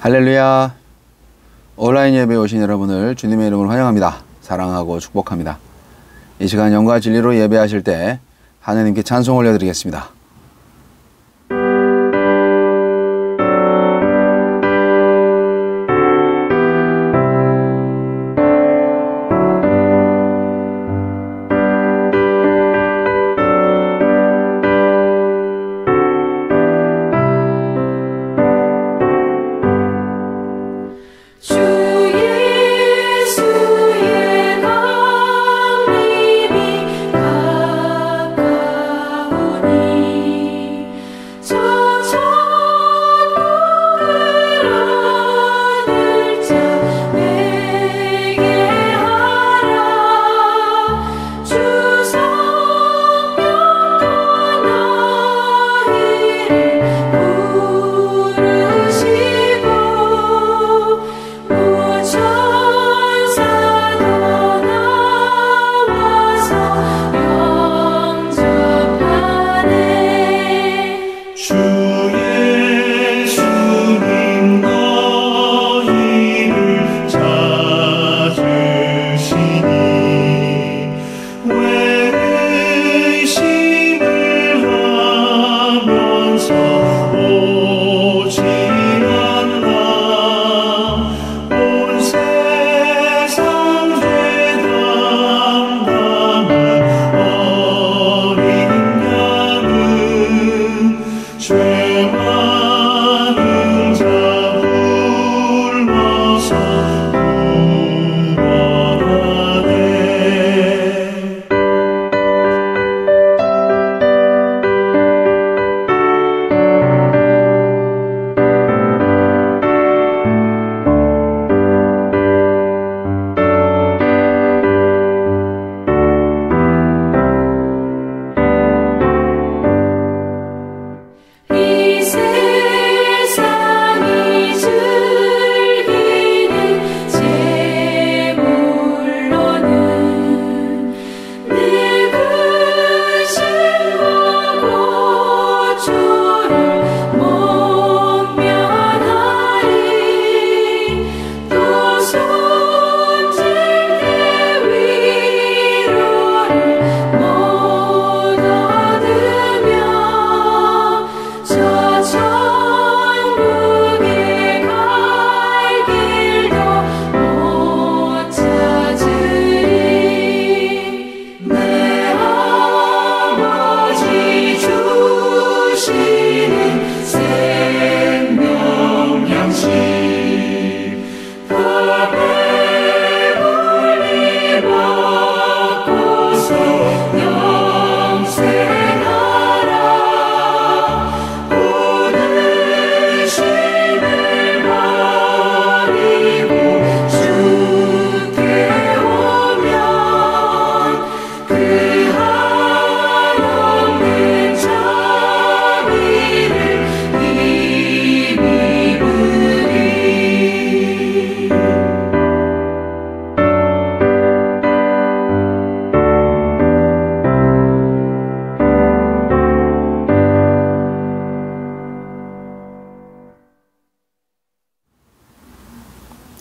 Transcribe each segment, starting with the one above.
할렐루야. 온라인 예배에 오신 여러분을 주님의 이름으로 환영합니다. 사랑하고 축복합니다. 이 시간 영과 진리로 예배하실 때 하나님께 찬송 올려드리겠습니다.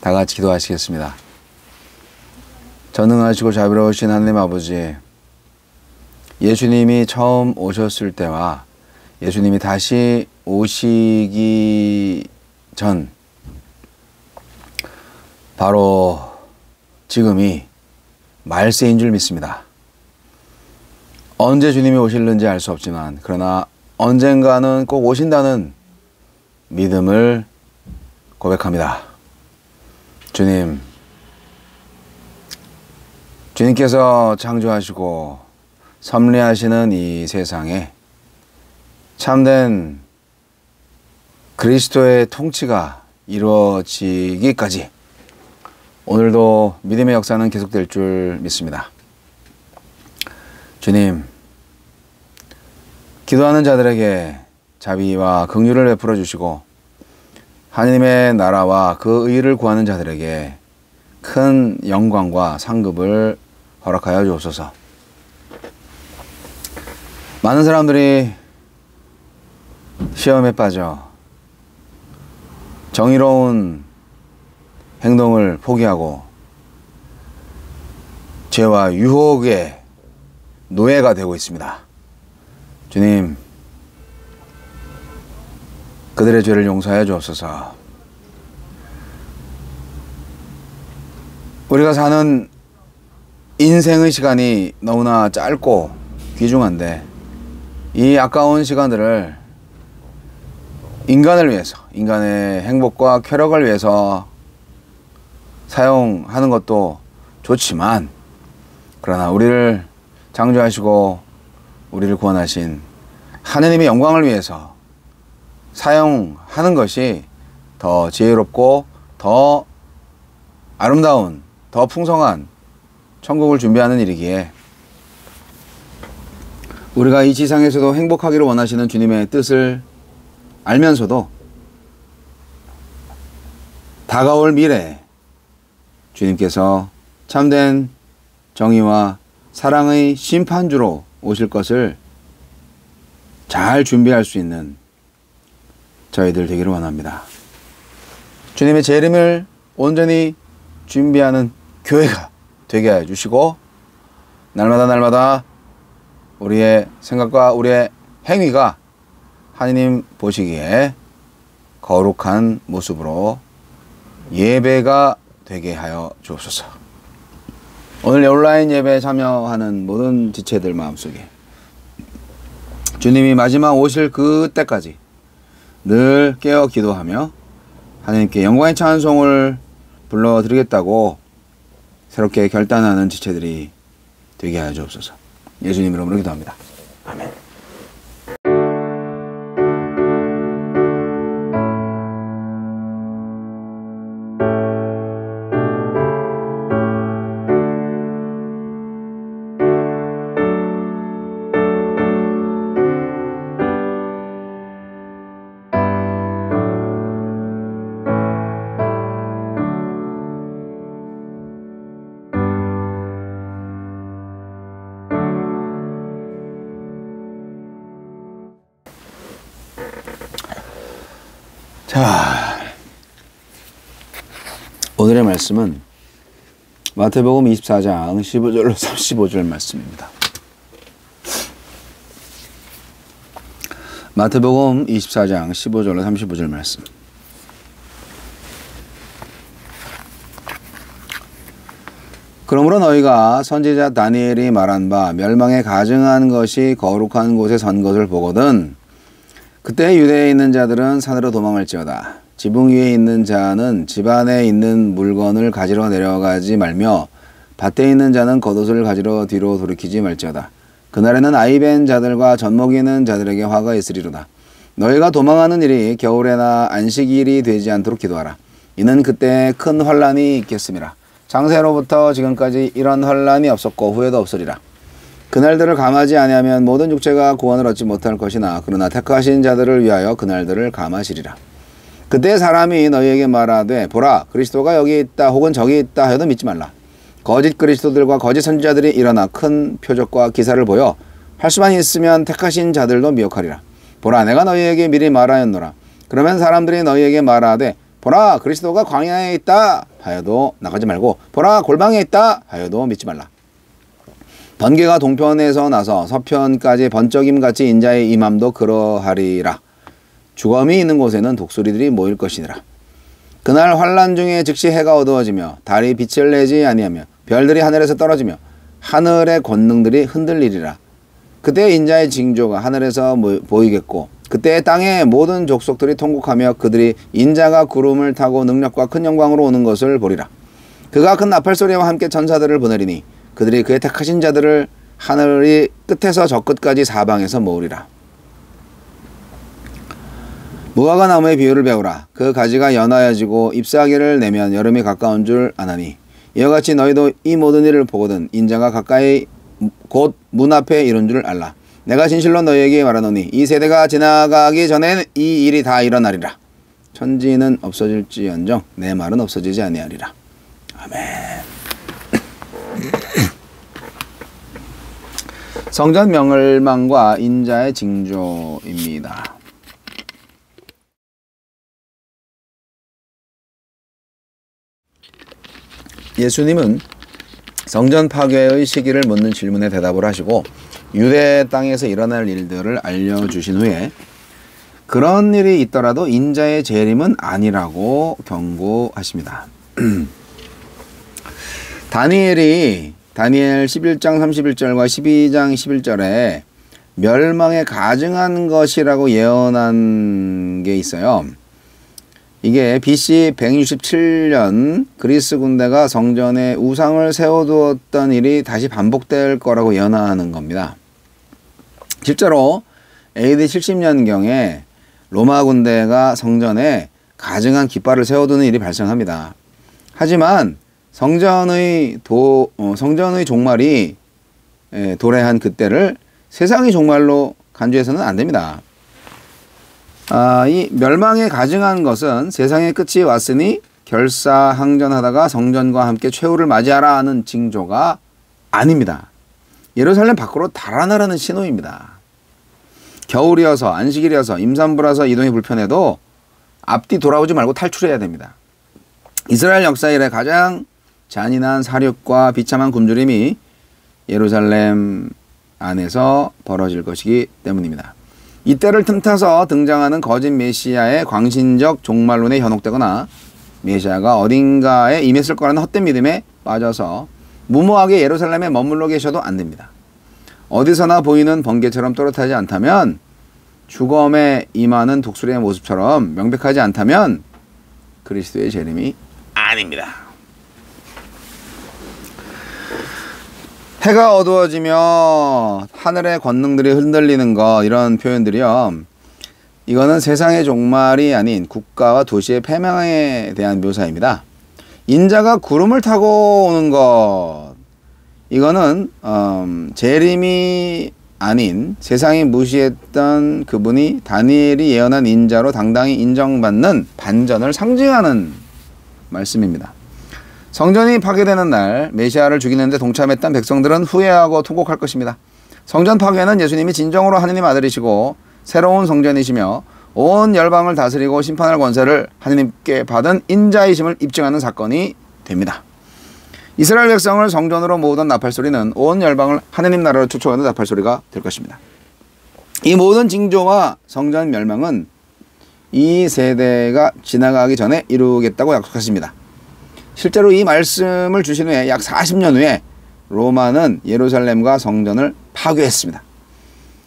다 같이 기도하시겠습니다. 전능하시고 자비로우신 하나님 아버지, 예수님이 처음 오셨을 때와 예수님이 다시 오시기 전, 바로 지금이 말세인 줄 믿습니다. 언제 주님이 오실는지 알 수 없지만 그러나 언젠가는 꼭 오신다는 믿음을 고백합니다. 주님께서 창조하시고 섭리하시는 이 세상에 참된 그리스도의 통치가 이루어지기까지 오늘도 믿음의 역사는 계속될 줄 믿습니다. 주님, 기도하는 자들에게 자비와 긍휼을 베풀어 주시고 하나님의 나라와 그 의를 구하는 자들에게 큰 영광과 상급을 허락하여 주옵소서. 많은 사람들이 시험에 빠져 정의로운 행동을 포기하고 죄와 유혹의 노예가 되고 있습니다. 주님, 그들의 죄를 용서해 주옵소서. 우리가 사는 인생의 시간이 너무나 짧고 귀중한데 이 아까운 시간들을 인간을 위해서, 인간의 행복과 쾌락을 위해서 사용하는 것도 좋지만, 그러나 우리를 창조하시고 우리를 구원하신 하느님의 영광을 위해서 사용하는 것이 더 지혜롭고 더 아름다운, 더 풍성한 천국을 준비하는 일이기에 우리가 이 지상에서도 행복하기를 원하시는 주님의 뜻을 알면서도 다가올 미래에 주님께서 참된 정의와 사랑의 심판주로 오실 것을 잘 준비할 수 있는 저희들 되기를 원합니다. 주님의 재림을 온전히 준비하는 교회가 되게 해 주시고, 날마다 우리의 생각과 우리의 행위가 하느님 보시기에 거룩한 모습으로 예배가 되게 하여 주옵소서. 오늘 온라인 예배에 참여하는 모든 지체들 마음속에 주님이 마지막 오실 그때까지 늘 깨어 기도하며 하나님께 영광의 찬송을 불러드리겠다고 새롭게 결단하는 지체들이 되게 하여 주옵소서. 예수님 이름으로 기도합니다. 아멘. 자, 오늘의 말씀은 마태복음 24장 15절로 35절 말씀입니다. 마태복음 24장 15절로 35절 말씀. 그러므로 너희가 선지자 다니엘이 말한 바 멸망에 가증한 것이 거룩한 곳에 선 것을 보거든 그때 유대에 있는 자들은 산으로 도망할지어다. 지붕 위에 있는 자는 집 안에 있는 물건을 가지러 내려가지 말며 밭에 있는 자는 겉옷을 가지러 뒤로 돌이키지 말지어다. 그날에는 아이 벤 자들과 젖먹이는 자들에게 화가 있으리로다. 너희가 도망하는 일이 겨울에나 안식일이 되지 않도록 기도하라. 이는 그때 큰 환란이 있겠음이라. 창세로부터 지금까지 이런 환란이 없었고 후에도 없으리라. 그날들을 감하지 아니하면 모든 육체가 구원을 얻지 못할 것이나 그러나 택하신 자들을 위하여 그날들을 감하시리라. 그때 사람이 너희에게 말하되 보라 그리스도가 여기 있다 혹은 저기 있다 해도 믿지 말라. 거짓 그리스도들과 거짓 선지자들이 일어나 큰 표적과 기사를 보여 할 수만 있으면 택하신 자들도 미혹하리라. 보라 내가 너희에게 미리 말하였노라. 그러면 사람들이 너희에게 말하되 보라 그리스도가 광야에 있다 하여도 나가지 말고 보라 골방에 있다 하여도 믿지 말라. 번개가 동편에서 나서 서편까지 번쩍임같이 인자의 임함도 그러하리라. 주검이 있는 곳에는 독수리들이 모일 것이니라. 그날 환란 중에 즉시 해가 어두워지며 달이 빛을 내지 아니하며 별들이 하늘에서 떨어지며 하늘의 권능들이 흔들리리라. 그때 인자의 징조가 하늘에서 보이겠고 그때 땅의 모든 족속들이 통곡하며 그들이 인자가 구름을 타고 능력과 큰 영광으로 오는 것을 보리라. 그가 큰 나팔소리와 함께 천사들을 보내리니 그들이 그의 택하신 자들을 하늘이 끝에서 저 끝까지 사방에서 모으리라. 무화과 나무의 비유를 배우라. 그 가지가 연하여지고 잎사귀를 내면 여름이 가까운 줄 아나니 이와 같이 너희도 이 모든 일을 보거든 인자가 가까이 곧 문 앞에 이른 줄 알라. 내가 진실로 너희에게 말하노니 이 세대가 지나가기 전에는 이 일이 다 일어나리라. 천지는 없어질지언정 내 말은 없어지지 아니하리라. 아멘. 성전 멸망과 인자의 징조입니다. 예수님은 성전 파괴의 시기를 묻는 질문에 대답을 하시고 유대 땅에서 일어날 일들을 알려주신 후에 그런 일이 있더라도 인자의 재림은 아니라고 경고하십니다. 다니엘 11장 31절과 12장 11절에 멸망에 가증한 것이라고 예언한 게 있어요. 이게 BC 167년 그리스 군대가 성전에 우상을 세워두었던 일이 다시 반복될 거라고 예언하는 겁니다. 실제로 AD 70년경에 로마 군대가 성전에 가증한 깃발을 세워두는 일이 발생합니다. 하지만 성전의 종말이 도래한 그때를 세상의 종말로 간주해서는 안 됩니다. 이 멸망에 가증한 것은 세상의 끝이 왔으니 결사항전하다가 성전과 함께 최후를 맞이하라 하는 징조가 아닙니다. 예루살렘 밖으로 달아나라는 신호입니다. 겨울이어서 안식일이어서 임산부라서 이동이 불편해도 앞뒤 돌아오지 말고 탈출해야 됩니다. 이스라엘 역사 이래 가장 잔인한 사륙과 비참한 굶주림이 예루살렘 안에서 벌어질 것이기 때문입니다. 이때를 틈타서 등장하는 거짓 메시아의 광신적 종말론에 현혹되거나 메시아가 어딘가에 임했을 거라는 헛된 믿음에 빠져서 무모하게 예루살렘에 머물러 계셔도 안 됩니다. 어디서나 보이는 번개처럼 또렷하지 않다면, 죽음에 임하는 독수리의 모습처럼 명백하지 않다면 그리스도의 재림이 아닙니다. 해가 어두워지며 하늘의 권능들이 흔들리는 것, 이런 표현들이요, 이거는 세상의 종말이 아닌 국가와 도시의 패망에 대한 묘사입니다. 인자가 구름을 타고 오는 것, 이거는 재림이 아닌 세상이 무시했던 그분이 다니엘이 예언한 인자로 당당히 인정받는 반전을 상징하는 말씀입니다. 성전이 파괴되는 날 메시아를 죽이는 데 동참했던 백성들은 후회하고 통곡할 것입니다. 성전 파괴는 예수님이 진정으로 하느님 아들이시고 새로운 성전이시며 온 열방을 다스리고 심판할 권세를 하느님께 받은 인자이심을 입증하는 사건이 됩니다. 이스라엘 백성을 성전으로 모으던 나팔소리는 온 열방을 하느님 나라로 초청하는 나팔소리가 될 것입니다. 이 모든 징조와 성전 멸망은 이 세대가 지나가기 전에 이루겠다고 약속하십니다. 실제로 이 말씀을 주신 후에 약 40년 후에 로마는 예루살렘과 성전을 파괴했습니다.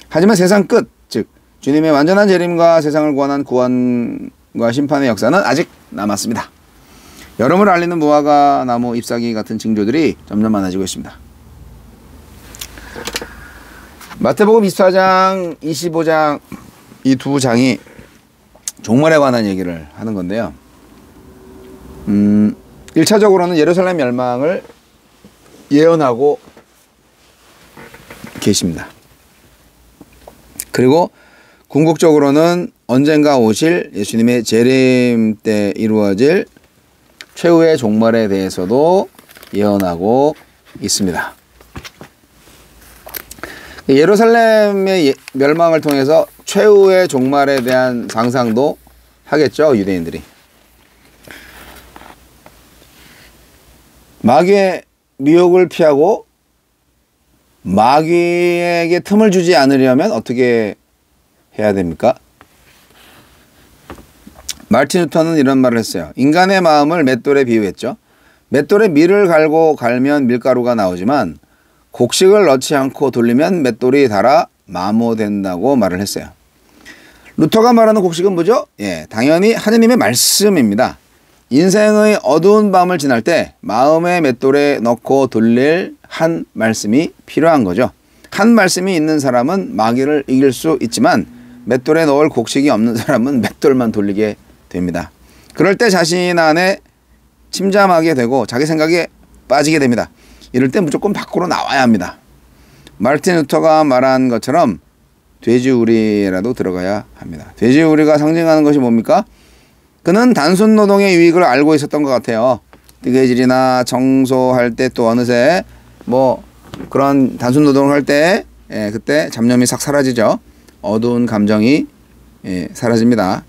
하지만 세상 끝, 즉 주님의 완전한 재림과 세상을 구원한 구원과 심판의 역사는 아직 남았습니다. 여름을 알리는 무화과 나무 잎사귀 같은 징조들이 점점 많아지고 있습니다. 마태복음 24장, 25장 이 두 장이 종말에 관한 얘기를 하는 건데요. 1차적으로는 예루살렘 멸망을 예언하고 계십니다. 그리고 궁극적으로는 언젠가 오실 예수님의 재림 때 이루어질 최후의 종말에 대해서도 예언하고 있습니다. 예루살렘의 멸망을 통해서 최후의 종말에 대한 상상도 하겠죠, 유대인들이. 마귀의 미혹을 피하고 마귀에게 틈을 주지 않으려면 어떻게 해야 됩니까? 마르틴 루터는 이런 말을 했어요. 인간의 마음을 맷돌에 비유했죠. 맷돌에 밀을 갈고 갈면 밀가루가 나오지만 곡식을 넣지 않고 돌리면 맷돌이 닳아 마모된다고 말을 했어요. 루터가 말하는 곡식은 뭐죠? 당연히 하느님의 말씀입니다. 인생의 어두운 밤을 지날 때 마음의 맷돌에 넣고 돌릴 한 말씀이 필요한 거죠. 한 말씀이 있는 사람은 마귀를 이길 수 있지만 맷돌에 넣을 곡식이 없는 사람은 맷돌만 돌리게 됩니다. 그럴 때 자신 안에 침잠하게 되고 자기 생각에 빠지게 됩니다. 이럴 때 무조건 밖으로 나와야 합니다. 마르틴 루터가 말한 것처럼 돼지우리라도 들어가야 합니다. 돼지우리가 상징하는 것이 뭡니까? 그는 단순 노동의 유익을 알고 있었던 것 같아요. 뜨개질이나 청소할 때 또 어느새 그런 단순 노동을 할 때 그때 잡념이 싹 사라지죠. 어두운 감정이 사라집니다.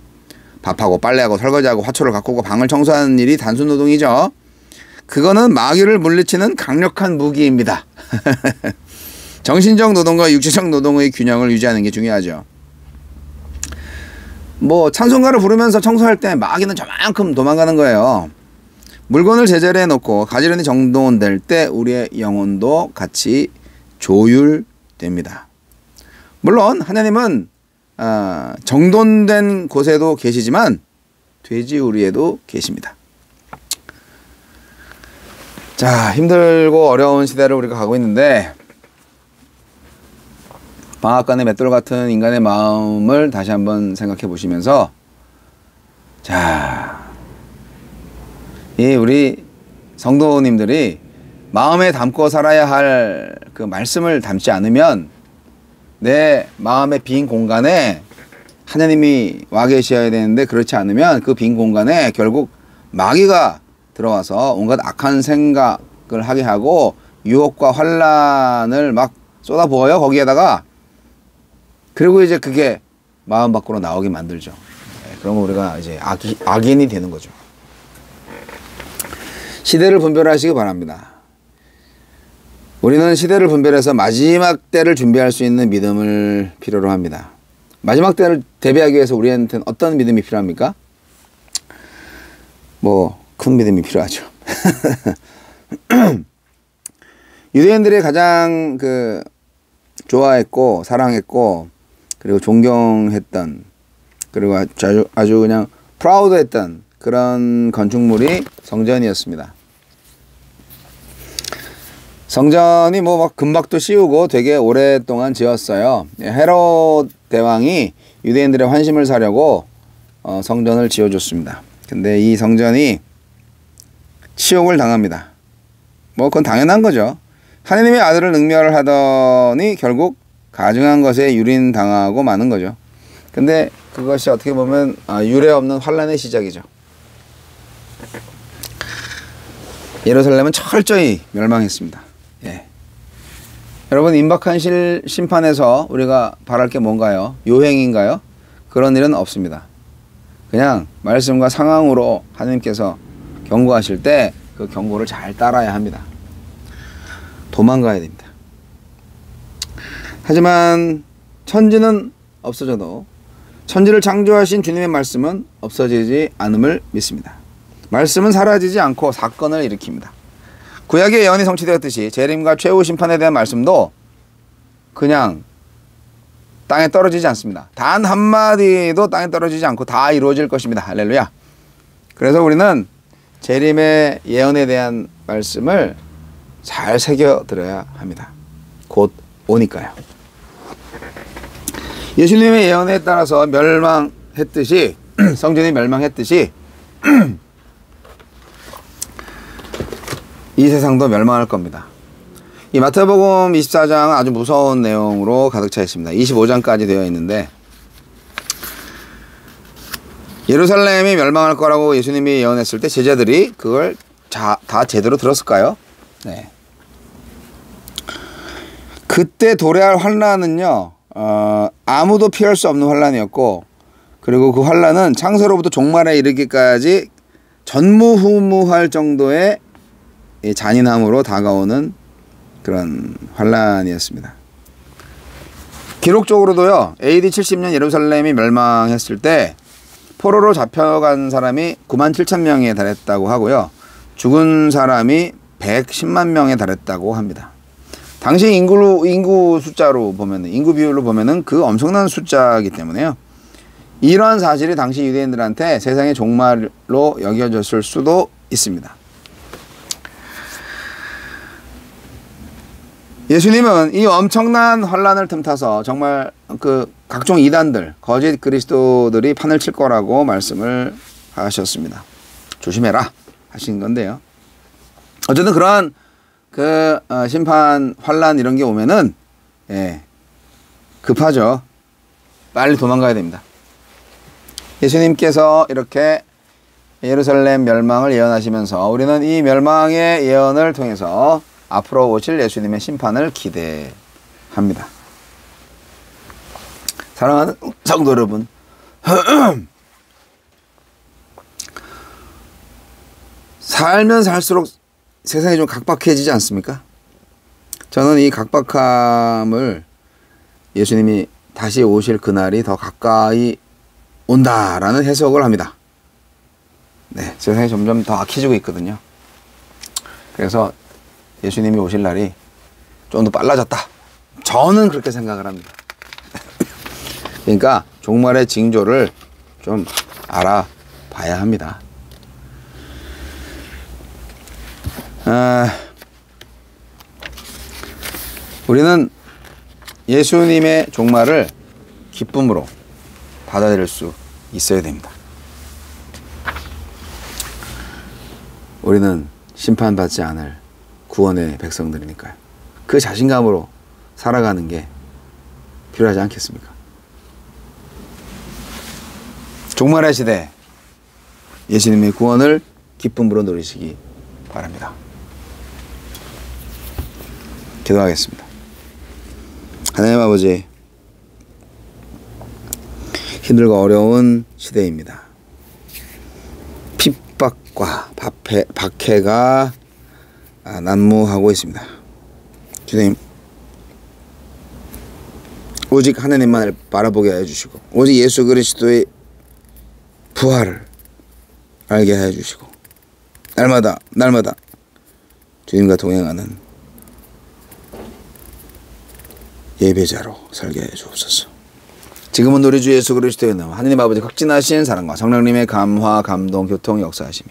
밥하고 빨래하고 설거지하고 화초를 가꾸고 방을 청소하는 일이 단순 노동이죠. 그거는 마귀를 물리치는 강력한 무기입니다. 정신적 노동과 육체적 노동의 균형을 유지하는 게 중요하죠. 뭐 찬송가를 부르면서 청소할 때 마귀는 저만큼 도망가는 거예요. 물건을 제자리에 놓고 가지런히 정돈될 때 우리의 영혼도 같이 조율됩니다. 물론 하나님은 정돈된 곳에도 계시지만 돼지우리에도 계십니다. 자, 힘들고 어려운 시대를 우리가 가고 있는데 방앗간의 맷돌 같은 인간의 마음을 다시 한번 생각해 보시면서 자, 이 우리 성도님들이 마음에 담고 살아야 할 그 말씀을 담지 않으면 내 마음의 빈 공간에 하나님이 와 계셔야 되는데 그렇지 않으면 그 빈 공간에 결국 마귀가 들어와서 온갖 악한 생각을 하게 하고 유혹과 환란을 막 쏟아부어요 거기에다가. 그리고 이제 그게 마음 밖으로 나오게 만들죠. 그러면 우리가 이제 악인이 되는 거죠. 시대를 분별하시기 바랍니다. 우리는 시대를 분별해서 마지막 때를 준비할 수 있는 믿음을 필요로 합니다. 마지막 때를 대비하기 위해서 우리한테는 어떤 믿음이 필요합니까? 뭐 큰 믿음이 필요하죠. 유대인들이 가장 좋아했고 사랑했고 그리고 존경했던 그리고 아주 그냥 프라우드했던 그런 건축물이 성전이었습니다. 성전이 막 금박도 씌우고 되게 오랫동안 지었어요. 헤롯 대왕이 유대인들의 환심을 사려고 성전을 지어줬습니다. 근데 이 성전이 치욕을 당합니다. 뭐 그건 당연한 거죠. 하나님의 아들을 능멸하더니 결국 가증한 것에 유린당하고 마는 거죠. 근데 그것이 어떻게 보면 유례 없는 환란의 시작이죠. 예루살렘은 철저히 멸망했습니다. 예. 여러분, 임박한 심판에서 우리가 바랄 게 뭔가요? 요행인가요? 그런 일은 없습니다. 그냥 말씀과 상황으로 하나님께서 경고하실 때 그 경고를 잘 따라야 합니다. 도망가야 됩니다. 하지만 천지는 없어져도 천지를 창조하신 주님의 말씀은 없어지지 않음을 믿습니다. 말씀은 사라지지 않고 사건을 일으킵니다. 구약의 예언이 성취되었듯이 재림과 최후 심판에 대한 말씀도 그냥 땅에 떨어지지 않습니다. 단 한마디도 땅에 떨어지지 않고 다 이루어질 것입니다. 할렐루야. 그래서 우리는 재림의 예언에 대한 말씀을 잘 새겨들어야 합니다. 곧 오니까요. 예수님의 예언에 따라서 멸망했듯이 성전이 멸망했듯이 이 세상도 멸망할 겁니다. 이 마태복음 24장은 아주 무서운 내용으로 가득 차 있습니다. 25장까지 되어 있는데 예루살렘이 멸망할 거라고 예수님이 예언했을 때 제자들이 그걸 다 제대로 들었을까요? 네. 그때 도래할 환란은요, 아무도 피할 수 없는 환란이었고, 그리고 그 환란은 창세로부터 종말에 이르기까지 전무후무할 정도의 잔인함으로 다가오는 그런 환란이었습니다. 기록적으로도요, AD 70년 예루살렘이 멸망했을 때 포로로 잡혀간 사람이 97,000명에 달했다고 하고요. 죽은 사람이 110만 명에 달했다고 합니다. 당시 인구 숫자로 보면, 인구 비율로 보면은 그 엄청난 숫자이기 때문에요. 이러한 사실이 당시 유대인들한테 세상의 종말로 여겨졌을 수도 있습니다. 예수님은 이 엄청난 환란을 틈타서 정말 그 각종 이단들, 거짓 그리스도들이 판을 칠 거라고 말씀을 하셨습니다. 조심해라 하신 건데요. 어쨌든 그러한 그 심판, 환란 이런 게 오면은 급하죠. 빨리 도망가야 됩니다. 예수님께서 이렇게 예루살렘 멸망을 예언하시면서 우리는 이 멸망의 예언을 통해서 앞으로 오실 예수님의 심판을 기대합니다. 사랑하는 성도 여러분, 살면 살수록 세상이 좀 각박해지지 않습니까? 저는 이 각박함을 예수님이 다시 오실 그날이 더 가까이 온다라는 해석을 합니다. 네, 세상이 점점 더 악해지고 있거든요. 그래서 예수님이 오실 날이 좀 더 빨라졌다. 저는 그렇게 생각을 합니다. 그러니까 종말의 징조를 좀 알아봐야 합니다. 우리는 예수님의 종말을 기쁨으로 받아들일 수 있어야 됩니다. 우리는 심판받지 않을 구원의 백성들이니까요. 그 자신감으로 살아가는 게 필요하지 않겠습니까? 종말의 시대 예수님의 구원을 기쁨으로 누리시기 바랍니다. 기도하겠습니다. 하나님 아버지, 힘들고 어려운 시대입니다. 핍박과 박해가 난무하고 있습니다. 주님, 오직 하나님만을 바라보게 해주시고 오직 예수 그리스도의 부활을 알게 해주시고 날마다 주님과 동행하는 예배자로 살게 해 주옵소서. 지금은 우리 주 예수 그리스도의 이름 하느님 아버지 극진하신 사랑과 성령님의 감화 감동 교통 역사하심이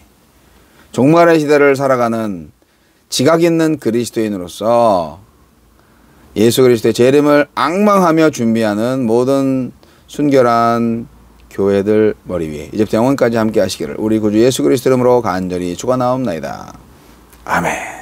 종말의 시대를 살아가는 지각 있는 그리스도인으로서 예수 그리스도의 제 이름을 앙망하며 준비하는 모든 순결한 교회들 머리 위에 이제부터 영원까지 함께 하시기를 우리 구주 예수 그리스도 이름으로 간절히 축원하옵나이다. 아멘.